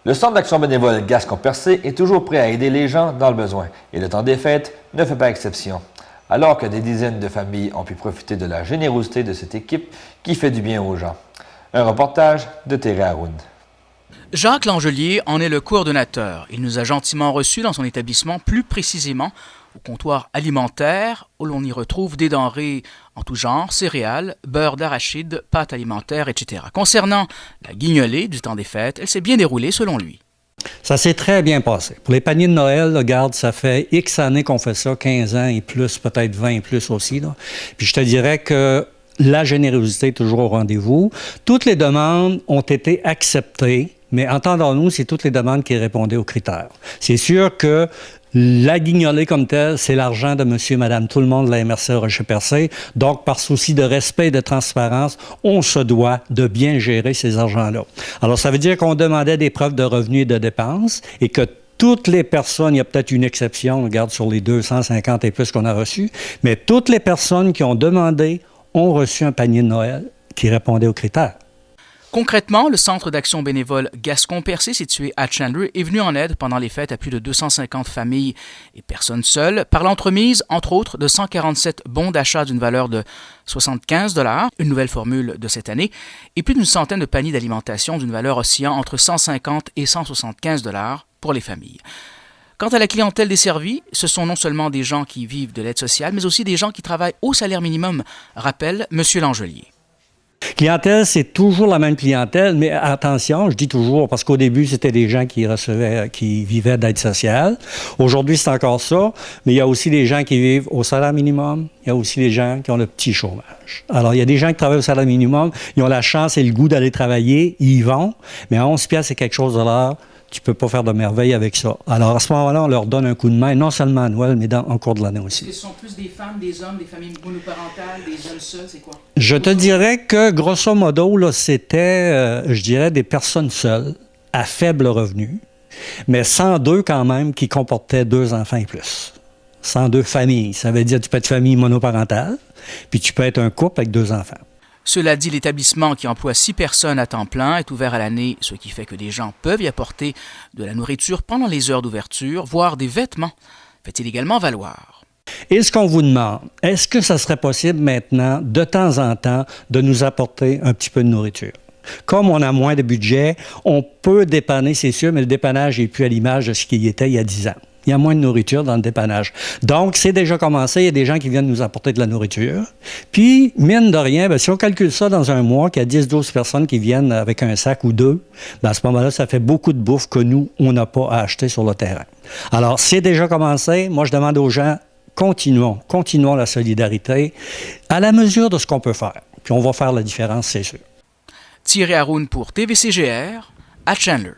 Le Centre d'action bénévole Gascon-Percé est toujours prêt à aider les gens dans le besoin et le temps des fêtes ne fait pas exception. Alors que des dizaines de familles ont pu profiter de la générosité de cette équipe qui fait du bien aux gens. Un reportage de Thierry Haroun. Jacques Langelier en est le coordonnateur. Il nous a gentiment reçus dans son établissement, plus précisément au comptoir alimentaire, où l'on y retrouve des denrées en tout genre, céréales, beurre d'arachide, pâtes alimentaires, etc. Concernant la guignolée du temps des fêtes, elle s'est bien déroulée selon lui. Ça s'est très bien passé. Pour les paniers de Noël, regarde, ça fait X années qu'on fait ça, 15 ans et plus, peut-être 20 et plus aussi. Là. Puis je te dirais que la générosité est toujours au rendez-vous. Toutes les demandes ont été acceptées, mais entendons-nous, c'est toutes les demandes qui répondaient aux critères. C'est sûr que la guignolée comme telle, c'est l'argent de monsieur et madame tout le monde de la MRC Rocher-Percé. Donc, par souci de respect et de transparence, on se doit de bien gérer ces argents-là. Alors, ça veut dire qu'on demandait des preuves de revenus et de dépenses et que toutes les personnes, il y a peut-être une exception, on regarde sur les 250 et plus qu'on a reçus, mais toutes les personnes qui ont demandé ont reçu un panier de Noël qui répondait aux critères. Concrètement, le Centre d'action bénévole Gascon-Percé, situé à Chandler, est venu en aide pendant les fêtes à plus de 250 familles et personnes seules par l'entremise, entre autres, de 147 bons d'achat d'une valeur de 75 $, une nouvelle formule de cette année, et plus d'une centaine de paniers d'alimentation d'une valeur oscillant entre 150 et 175 $ pour les familles. Quant à la clientèle desservie, ce sont non seulement des gens qui vivent de l'aide sociale, mais aussi des gens qui travaillent au salaire minimum, rappelle M. Langelier. Clientèle, c'est toujours la même clientèle, mais attention, je dis toujours, parce qu'au début, c'était des gens qui vivaient d'aide sociale. Aujourd'hui, c'est encore ça, mais il y a aussi des gens qui vivent au salaire minimum, il y a aussi des gens qui ont le petit chômage. Alors, il y a des gens qui travaillent au salaire minimum, ils ont la chance et le goût d'aller travailler, ils y vont, mais à 11 piastres, c'est quelque chose de l'heure. Tu ne peux pas faire de merveille avec ça. Alors, à ce moment-là, on leur donne un coup de main, non seulement à Noël, mais en cours de l'année aussi. Ce sont plus des femmes, des hommes, des familles monoparentales, des hommes seuls, c'est quoi? Je te dirais que, grosso modo, là, c'était, je dirais, des personnes seules, à faible revenu, mais 102 quand même qui comportaient 2 enfants et plus. 102 familles. Ça veut dire que tu peux être famille monoparentale, puis tu peux être un couple avec 2 enfants. Cela dit, l'établissement qui emploie 6 personnes à temps plein est ouvert à l'année, ce qui fait que des gens peuvent y apporter de la nourriture pendant les heures d'ouverture, voire des vêtements. Fait-il également valoir. Et ce qu'on vous demande, est-ce que ça serait possible maintenant, de temps en temps, de nous apporter un petit peu de nourriture? Comme on a moins de budget, on peut dépanner, c'est sûr, mais le dépannage n'est plus à l'image de ce qu'il était il y a 10 ans. Il y a moins de nourriture dans le dépannage. Donc, c'est déjà commencé. Il y a des gens qui viennent nous apporter de la nourriture. Puis, mine de rien, bien, si on calcule ça dans un mois, qu'il y a 10-12 personnes qui viennent avec un sac ou 2, bien, à ce moment-là, ça fait beaucoup de bouffe que nous, on n'a pas à acheter sur le terrain. Alors, c'est déjà commencé. Moi, je demande aux gens, continuons la solidarité à la mesure de ce qu'on peut faire. Puis, on va faire la différence, c'est sûr. Thierry Haroun pour TVCGR à Chandler.